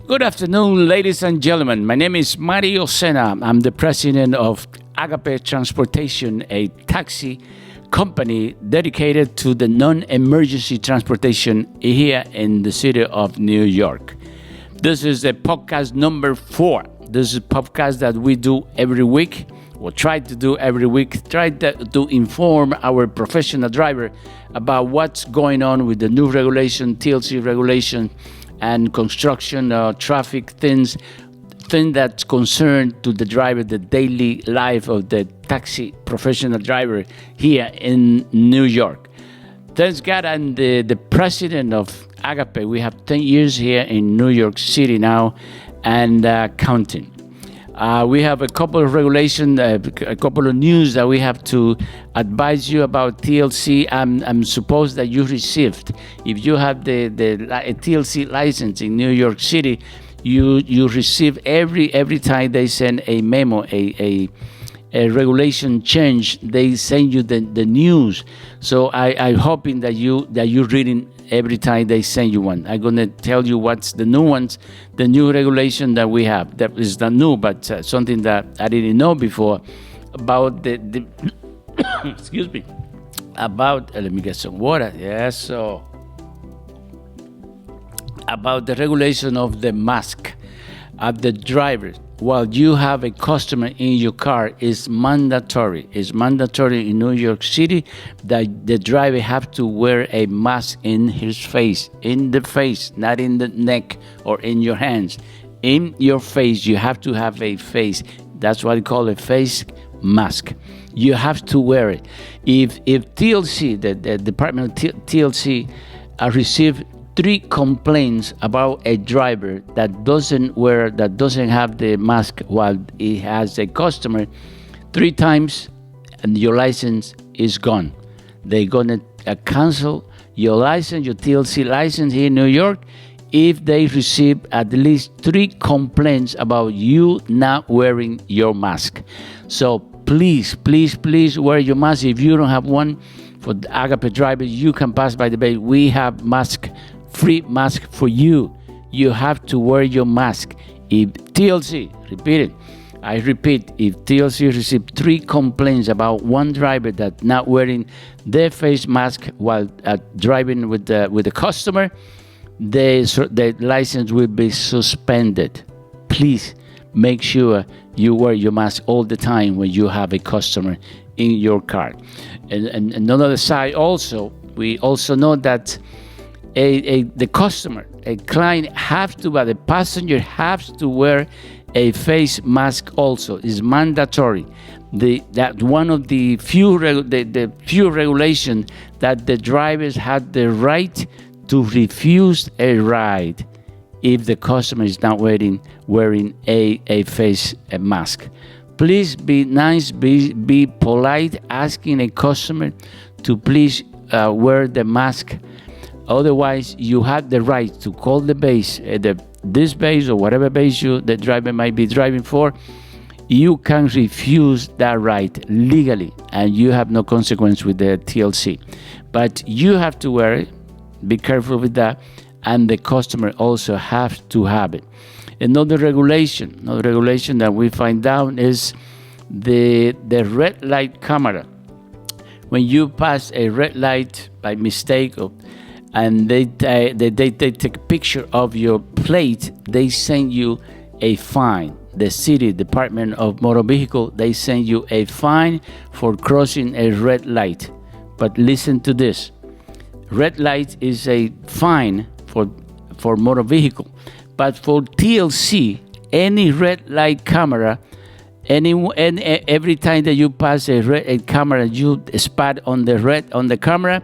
Good afternoon, ladies and gentlemen. My name is Mario Sena. I'm the president of Agape Transportation, a taxi company dedicated to the non-emergency transportation here in the city of New York. This is the podcast number 4. This is a podcast that we do every week, or try to do every week, try to inform our professional driver about what's going on with the new regulation, TLC regulation, and construction, traffic things that's concerned to the driver, the daily life of the taxi professional driver here in New York. Thanks God, I'm the president of Agape. We have 10 years here in New York City now and counting. We have a couple of regulations, a couple of news that we have to advise you about TLC. I'm supposed that you received. If you have the TLC license in New York City, you receive every time they send a memo, a regulation change. They send you the news. So I'm hoping that you're reading every time they send you one. I'm gonna tell you what's the new ones, the new regulation that we have. That is not new, but something that I didn't know before about the excuse me, about let me get some water. Yes, so about the regulation of the mask of the driver while you have a customer in your car is mandatory. It's mandatory in New York City that the driver have to wear a mask in his face, in the face, not in the neck or in your hands. In your face, you have to have a face. That's what I call a face mask. You have to wear it. If TLC, the Department of TLC, received 3 complaints about a driver that doesn't have the mask while he has a customer 3 times, and your license is gone. They're gonna cancel your license, your TLC license here in New York, if they receive at least 3 complaints about you not wearing your mask. So please wear your mask. If you don't have one, for the Agape drivers, you can pass by the bay. We have free mask for you. You have to wear your mask. If TLC, I repeat, if TLC received 3 complaints about one driver that not wearing their face mask while driving with the customer, the license will be suspended. Please make sure you wear your mask all the time when you have a customer in your car. And another side also, we also know that the customer, a client the passenger has to wear a face mask also. Is mandatory. That one of the few regulations that the drivers have the right to refuse a ride if the customer is not wearing a face mask. Please be nice, be polite, asking a customer to please wear the mask. Otherwise, you have the right to call the base, this base or whatever base the driver might be driving for. You can refuse that right legally, and you have no consequence with the TLC. But you have to wear it. Be careful with that, and the customer also have to have it. Another regulation that we find out is the red light camera. When you pass a red light by mistake, and they take a picture of your plate, they send you a fine. The city Department of Motor Vehicle, they send you a fine for crossing a red light. But listen to this. Red light is a fine for motor vehicle. But for TLC, any red light camera, every time that you pass a camera, you spot on the camera,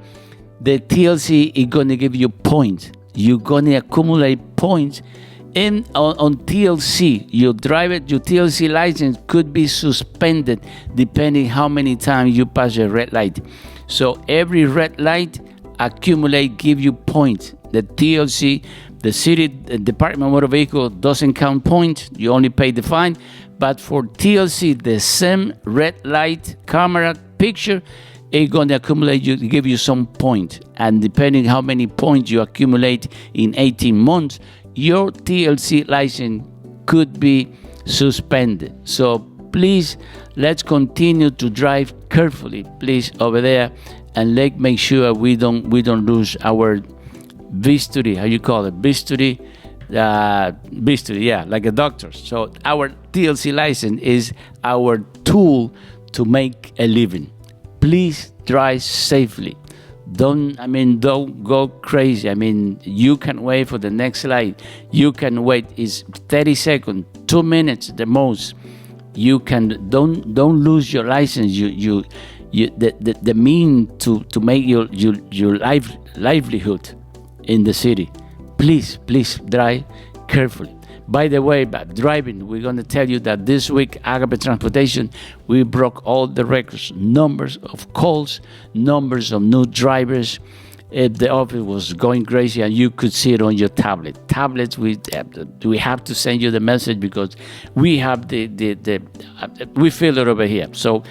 the TLC is going to give you points. You're going to accumulate points. And on TLC, your TLC license could be suspended depending how many times you pass a red light. So every red light give you points. The TLC, the city Department of Motor Vehicle doesn't count points. You only pay the fine. But for TLC, the same red light camera picture, it's going to give you some points. And depending how many points you accumulate in 18 months, your TLC license could be suspended. So please, let's continue to drive carefully, please, over there, and let's make sure we don't lose our history. How you call it? History, yeah, like a doctor. So our TLC license is our tool to make a living. Please drive safely. Don't go crazy. You can wait for the next light. You can wait. It's 30 seconds, 2 minutes the most. You can don't lose your license. The mean to make your livelihood in the city. Please drive carefully. By the way, about driving, we're going to tell you that this week, Agape Transportation, we broke all the records, numbers of calls, numbers of new drivers. The office was going crazy, and you could see it on your tablet. Tablets, we have to send you the message because we have we feel it over here. So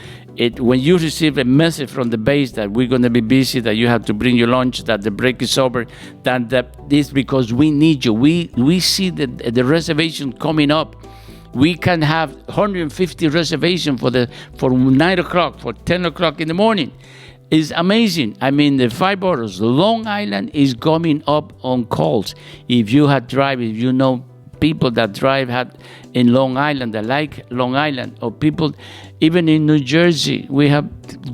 when you receive a message from the base that we're going to be busy, that you have to bring your lunch, that the break is over, that is because we need you. We see the reservation coming up. We can have 150 reservations for 9 o'clock, for 10 o'clock in the morning. It's amazing. The 5 boroughs, Long Island is coming up on calls. If you know people that drive in Long Island, that like Long Island, or people even in New Jersey, we have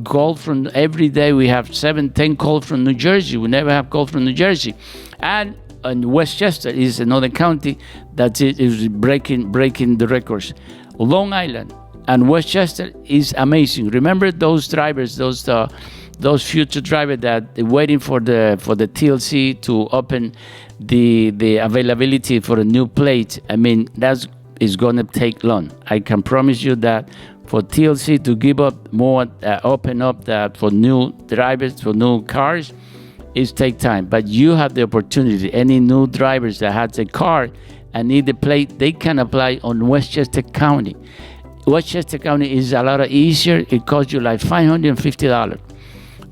calls from every day. We have 7-10 calls from New Jersey. We never have calls from New Jersey. And Westchester is another county that is breaking the records. Long Island and Westchester is amazing. Remember those drivers, those future drivers that are waiting for the TLC to open the availability for a new plate. That is going to take long. I can promise you that for TLC to give up more, open up that for new drivers, for new cars, it takes time. But you have the opportunity. Any new drivers that has a car and need the plate, they can apply on Westchester County. Westchester County is a lot easier. It costs you like $550.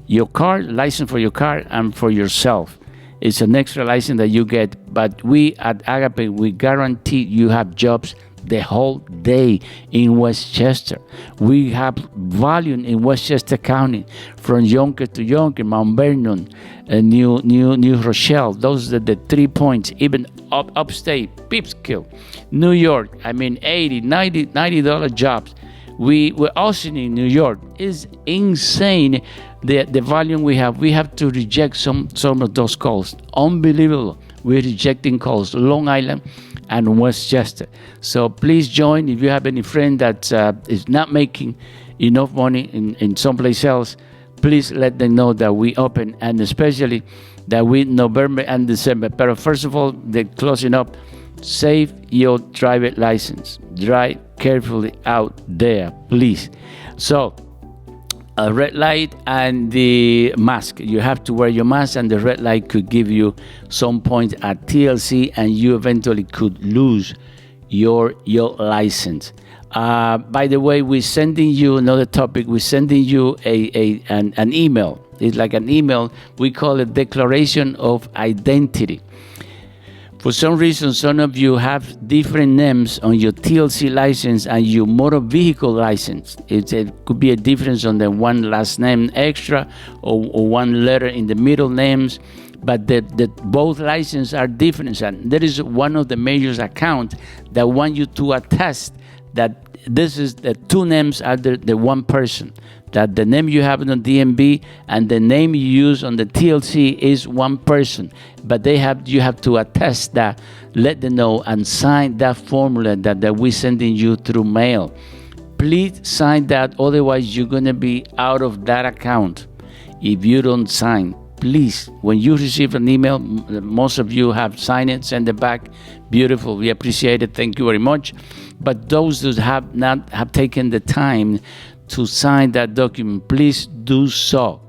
Your car, license for your car and for yourself. It's an extra license that you get. But we at Agape, we guarantee you have jobs the whole day in Westchester. We have volume in Westchester County, from Yonkers to Yonkers, Mount Vernon, New Rochelle. Those are the 3 points. Even upstate, Peekskill, New York. $80, $90 jobs. We're also in New York. It's insane the volume we have. We have to reject some of those calls. Unbelievable. We're rejecting calls. Long Island and Westchester. So please join. If you have any friend that is not making enough money in someplace else, please let them know that we open, and especially that we November and December. But first of all, they're closing up. Save your driver license. Drive carefully out there, please. So a red light and the mask. You have to wear your mask, and the red light could give you some points at TLC, and you eventually could lose your license. By the way, we're sending you another topic. We're sending you an email. It's like an email. We call it Declaration of Identity. For some reason, some of you have different names on your TLC license and your motor vehicle license. It could be a difference on the one last name extra or one letter in the middle names, but both licenses are different. And there is one of the major accounts that want you to attest that this is the two names are the one person, that the name you have on the DMV and the name you use on the TLC is one person. But you have to attest that, let them know, and sign that formula that we're sending you through mail. Please sign that, otherwise you're going to be out of that account if you don't sign. Please, when you receive an email, most of you have signed it, send it back. Beautiful. We appreciate it. Thank you very much. But those who have not have taken the time to sign that document, please do so.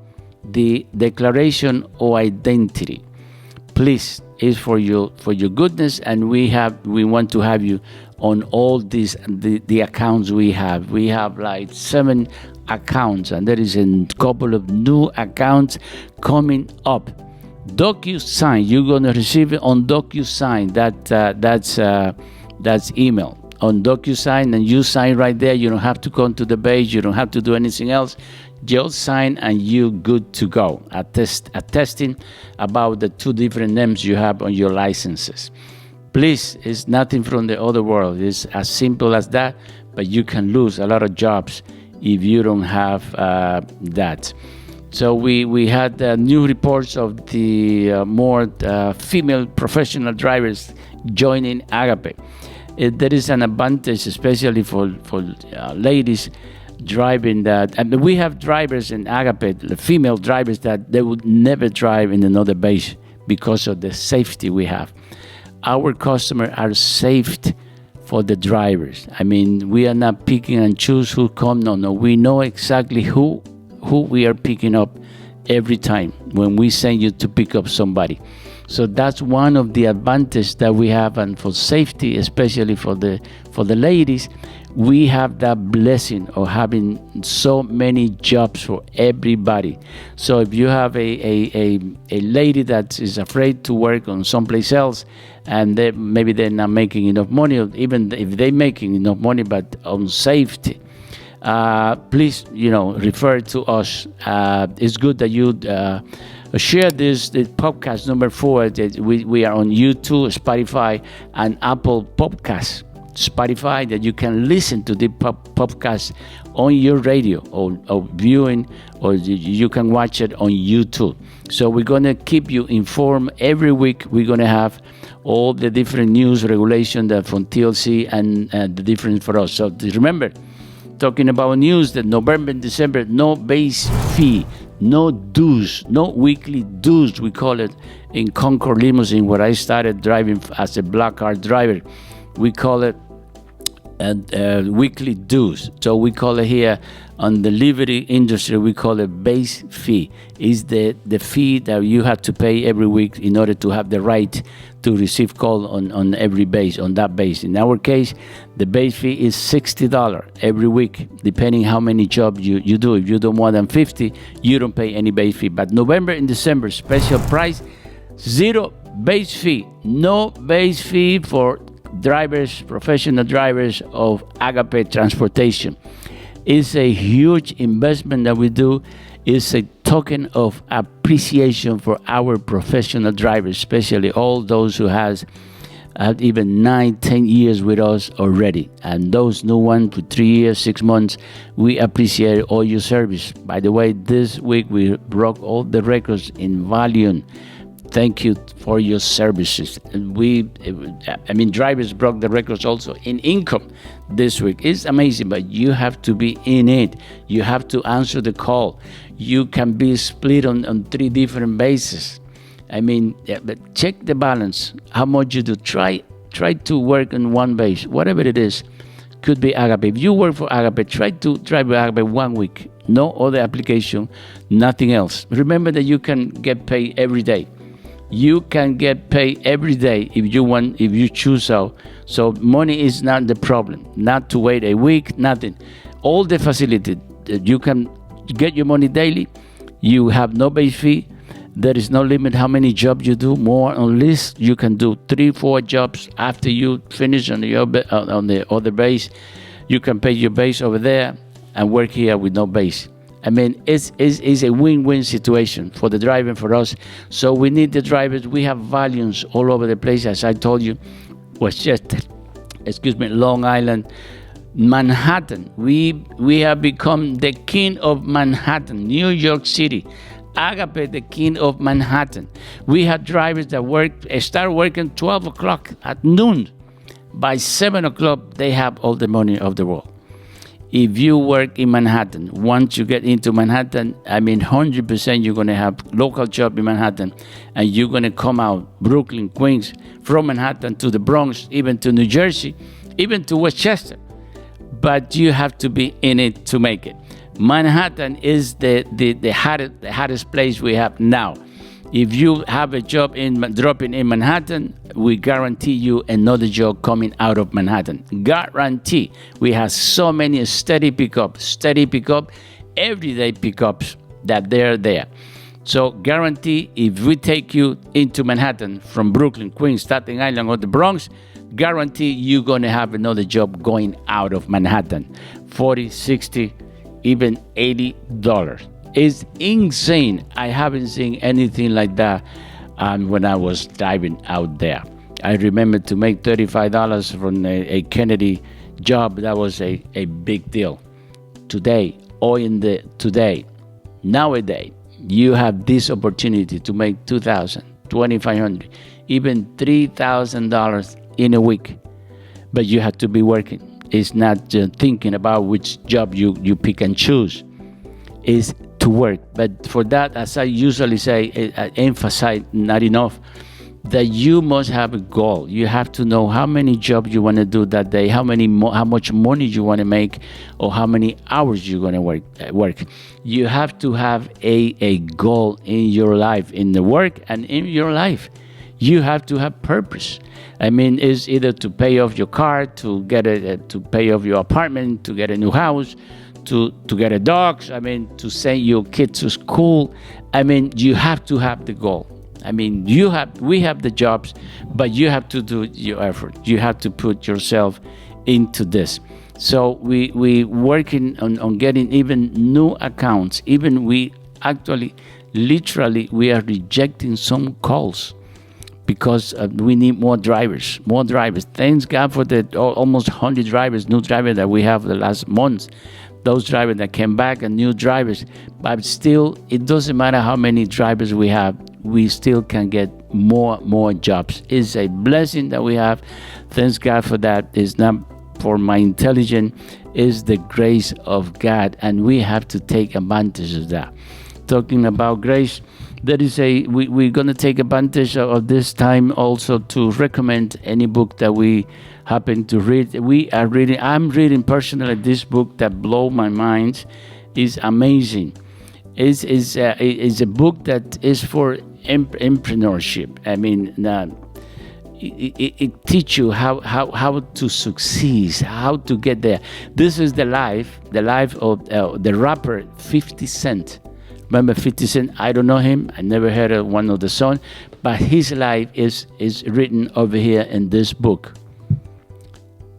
The Declaration of Identity, please, is for your goodness, and we want to have you on all these the accounts we have. We have like 7 accounts, and there is a couple of new accounts coming up DocuSign. You're gonna receive it on DocuSign. That's email on DocuSign, and you sign right there. You don't have to come to the base. You don't have to do anything else. Just sign, and you're good to go. Attesting about the 2 different names you have on your licenses. Please, it's nothing from the other world. It's as simple as that, but you can lose a lot of jobs if you don't have that. So we had new reports of the more female professional drivers joining Agape. There is an advantage, especially for ladies driving that. And we have drivers in Agape, the female drivers, that they would never drive in another base because of the safety we have. Our customers are saved for the drivers. I mean, we are not picking and choose who come. No. We know exactly who we are picking up every time when we send you to pick up somebody. So that's one of the advantages that we have, and for safety, especially for the ladies, we have that blessing of having so many jobs for everybody. So if you have a lady that is afraid to work on someplace else, and maybe they're not making enough money, or even if they're making enough money but on safety, please, refer to us. It's good that you share the podcast number 4. That we are on YouTube, Spotify, and Apple Podcasts. Spotify, that you can listen to the podcast on your radio or viewing, or you can watch it on YouTube. So we're going to keep you informed every week. We're going to have all the different news regulation that from TLC and the difference for us. So remember, talking about news, that November and December, no base fee, no dues, no weekly dues, we call it in Concord Limousine, where I started driving as a black car driver. We call it weekly dues. So we call it here on the livery industry, we call it base fee. Is the fee that you have to pay every week in order to have the right to receive call on every base, on that base. In our case, the base fee is $60 every week, depending how many jobs you do. If you do more than 50, you don't pay any base fee. But November and December, special price, 0 base fee. No base fee for drivers, professional drivers of Agape Transportation. It's a huge investment that we do. It's a token of appreciation for our professional drivers, especially all those who have even 9-10 years with us already, and those new ones for 3 years, 6 months. We appreciate all your service. By the way, this week we broke all the records in volume. Thank you for your services. And drivers broke the records also in income this week. It's amazing, but you have to be in it. You have to answer the call. You can be split on 3 different bases. But check the balance, how much you do. Try to work on one base, whatever it is. Could be Agape. If you work for Agape, try to drive with Agape 1 week. No other application, nothing else. Remember that you can get paid every day. You can get paid every day if you choose so. So money is not the problem. Not to wait a week, nothing. All the facility, you can get your money daily. You have no base fee. There is no limit how many jobs you do, more or less. You can do 3-4 jobs after you finish on the other base. You can pay your base over there and work here with no base. It's a win-win situation for the driver and for us. So we need the drivers. We have volumes all over the place, as I told you. Westchester, Long Island, Manhattan. We have become the king of Manhattan, New York City. Agape, the king of Manhattan. We have drivers that start working 12 o'clock at noon. By 7 o'clock, they have all the money of the world. If you work in Manhattan, once you get into Manhattan, 100% you're going to have local job in Manhattan, and you're going to come out Brooklyn, Queens, from Manhattan to the Bronx, even to New Jersey, even to Westchester. But you have to be in it to make it. Manhattan is the hottest place we have now. If you have a job dropping in Manhattan, we guarantee you another job coming out of Manhattan. Guarantee. We have so many steady pickup, everyday pickups that they're there. So guarantee if we take you into Manhattan from Brooklyn, Queens, Staten Island, or the Bronx, guarantee you're going to have another job going out of Manhattan. 40, 60, even $80. It's insane. I haven't seen anything like that when I was driving out there. I remember to make $35 from a Kennedy job, that was a big deal. Today, nowadays, you have this opportunity to make $2,000, $2,500, even $3,000 in a week. But you have to be working. It's not just thinking about which job you pick and choose. It's to work. But for that, as I usually say, I emphasize not enough, that you must have a goal. You have to know how many jobs you want to do that day, how much money you want to make, or how many hours you're going to work. You have to have a goal in your life, in the work and in your life. You have to have purpose. I mean, it's either to pay off your car, to pay off your apartment, to get a new house, to get a dog. I mean, to send your kids to school. I mean, you have to have the goal. I mean, we have the jobs, but you have to do your effort. You have to put yourself into this. So we working on getting even new accounts. Even we actually, literally, we are rejecting some calls because we need more drivers. Thanks God for the almost 100 new drivers that we have the last months. Those drivers that came back and new drivers. But still, it doesn't matter how many drivers we have. We still can get more jobs. It's a blessing that we have. Thanks God for that. It's not for my intelligence. It's the grace of God, and we have to take advantage of that. Talking about grace, there is we're going to take advantage of this time also to recommend any book that we happen to read. I'm reading personally this book that blew my mind. It's amazing. It's a book that is for entrepreneurship. I mean, it teaches you how to succeed, how to get there. This is the life of the rapper 50 Cent. Remember 50 Cent? I don't know him. I never heard of one of the songs, but his life is written over here in this book,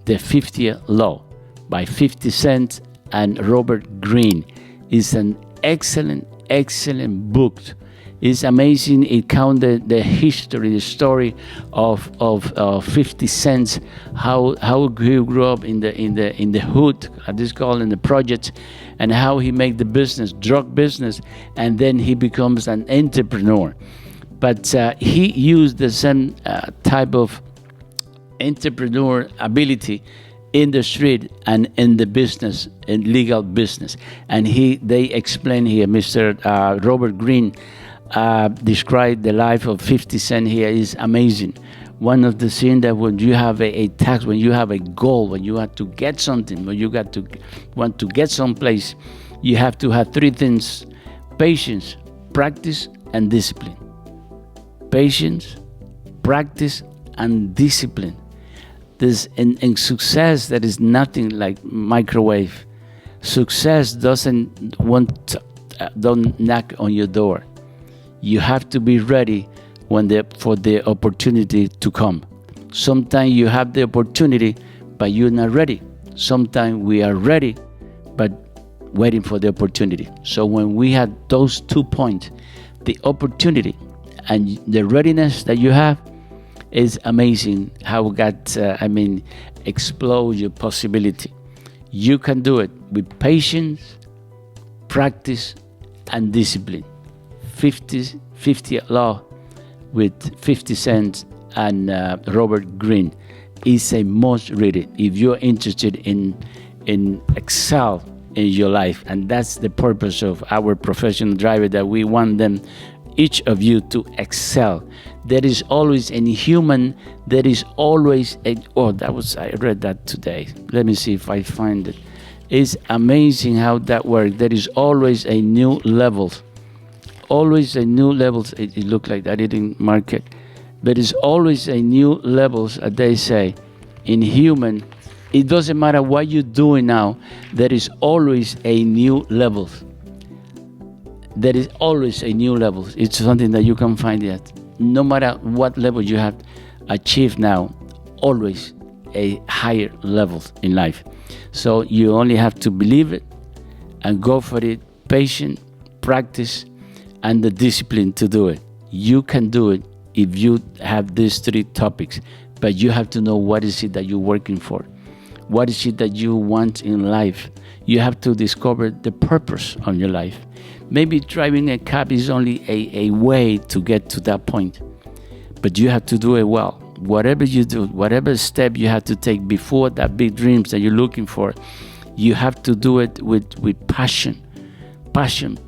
The 50th Law, by 50 Cent and Robert Greene. It's an excellent book. It's amazing. It counted the history, the story of 50 Cent, how he grew up in the hood, this called in the projects, and how he made the business, drug business, and then he becomes an entrepreneur. But he used the same type of entrepreneur ability in the street and in the business, in legal business. And they explain here, Mr. Robert Greene described the life of 50 Cent here is amazing. One of the things that when you have a task, when you have a goal, when you have to get something, when you got to want to get someplace, you have to have three things: patience, practice, and discipline. Patience, practice, and discipline. This in success, there is nothing like microwave. Success don't knock on your door. You have to be ready for the opportunity to come. Sometimes you have the opportunity, but you're not ready. Sometimes we are ready, but waiting for the opportunity. So when we had those 2 points, the opportunity and the readiness that you have, is amazing how God, explodes your possibility. You can do it with patience, practice, and discipline. 50 Law with 50 Cent and Robert Greene is a must read it if you're interested in excel in your life. And that's the purpose of our professional driver, that we want them, each of you, to excel. There is always in human, there is always I read that today. Let me see if I find it. It's amazing how that works. There is always a new level. Always a new levels. It looked like I didn't mark it. There is always a new levels, as they say. In human, it doesn't matter what you're doing now. There is always a new level. there is always a new level. It's something that you can find yet. No matter what level you have achieved now, always a higher level in life. So you only have to believe it and go for it, patient, practice, and the discipline to do it. You can do it if you have these three topics, but you have to know what is it that you're working for. What is it that you want in life? You have to discover the purpose of your life. Maybe driving a cab is only a way to get to that point, but you have to do it well. Whatever you do, whatever step you have to take before that big dreams that you're looking for, you have to do it with passion,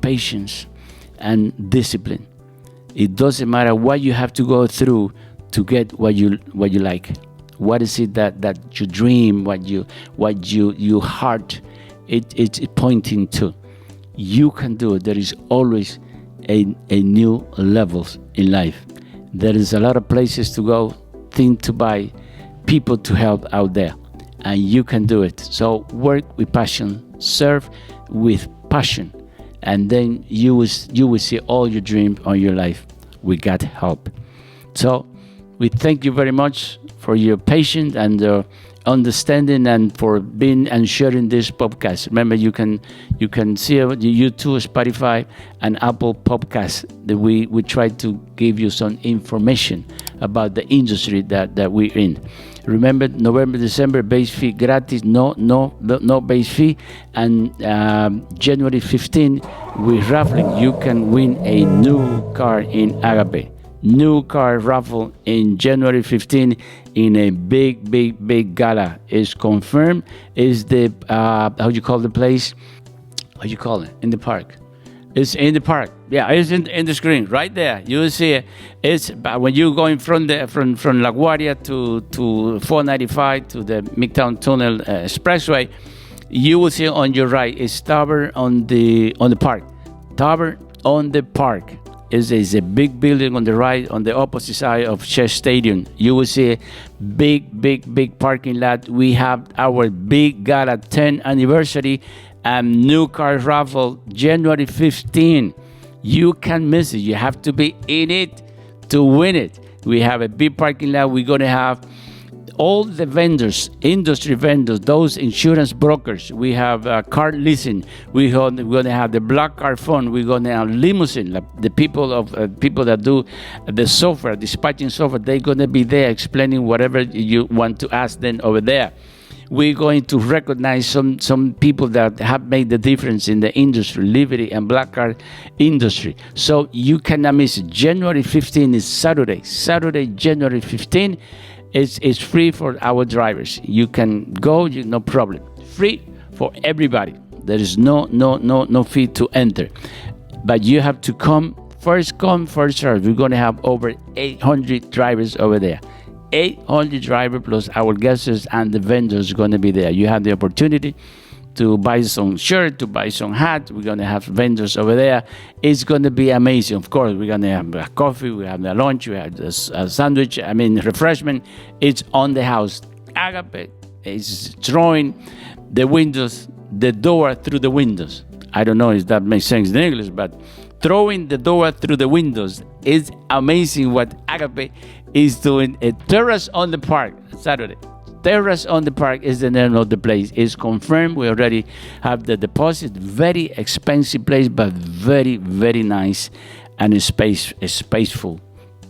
patience, and discipline. It doesn't matter what you have to go through to get what you like. What is it that you dream, what your heart it's pointing to? You can do it. There is always a new levels in life. There is a lot of places to go, things to buy, people to help out there, and you can do it. So work with passion, serve with passion, and then you will see all your dreams on your life. We got help. So we thank you very much for your patience and understanding, and for being and sharing this podcast. Remember, you can see it on YouTube, Spotify, and Apple Podcasts. That we try to give you some information about the industry that we're in. Remember, November, December, base fee gratis, no base fee, and January 15, we're raffling. You can win a new car in Agape. New car raffle in January 15 in a big gala. Is confirmed. Is the how you call the place? How you call it? In the park. It's in the park. Yeah, it's in the screen right there. You will see it. It's when you're going from La Guardia to 495 to the Midtown Tunnel Expressway. You will see on your right is Tower on the park. Tower on the park. Is a big building on the right, on the opposite side of Chess Stadium. You will see a big parking lot. We have our big gala 10th anniversary and new car raffle January 15. You can't miss it. You have to be in it to win it. We have a big parking lot. We're going to have all the vendors, industry vendors, those insurance brokers. We have car leasing. We're going to have the black car fund. We're going to have limousine. The people that do the software, dispatching software, they're going to be there explaining whatever you want to ask them over there. We're going to recognize some people that have made the difference in the industry, livery and black car industry. So you cannot miss it. January 15 is Saturday, January 15. It's free for our drivers. You can go, no problem. Free for everybody. There is no fee to enter. But you have to come, first serve. We're going to have over 800 drivers over there. 800 drivers plus our guests and the vendors are going to be there. You have the opportunity to buy some shirt, to buy some hat. We're going to have vendors over there. It's going to be amazing. Of course, we're going to have a coffee, we have the lunch, we have a sandwich, refreshment. It's on the house. Agape is throwing the door through the windows. I don't know if that makes sense in English, but throwing the door through the windows is amazing what Agape is doing. A terrace on the park, Saturday. Terrace on the Park is the name of the place. It's confirmed. We already have the deposit. Very expensive place, but very nice and a spaceful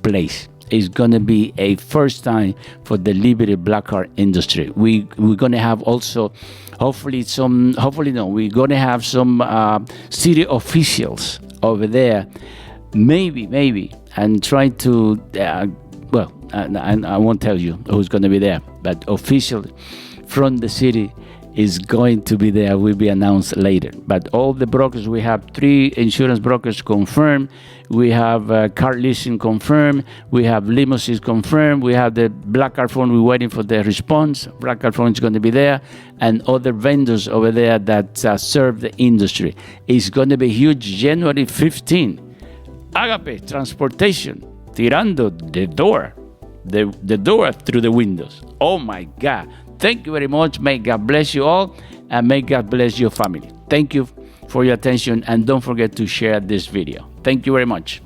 place. It's going to be a first time for the Liberty black car industry. We're going to have also, we're going to have some city officials over there, maybe, and try to, I won't tell you who's going to be there, but officially from the city is going to be there, will be announced later. But all the brokers, we have 3 insurance brokers confirmed, we have car leasing confirmed, we have limousines confirmed, we have the black car phone, we're waiting for the response. Black car phone is going to be there, and other vendors over there that serve the industry. It's going to be huge. January 15, Agape Transportation, tirando the door through the windows. Oh my God. Thank you very much. May God bless you all, and may God bless your family. Thank you for your attention, and don't forget to share this video. Thank you very much.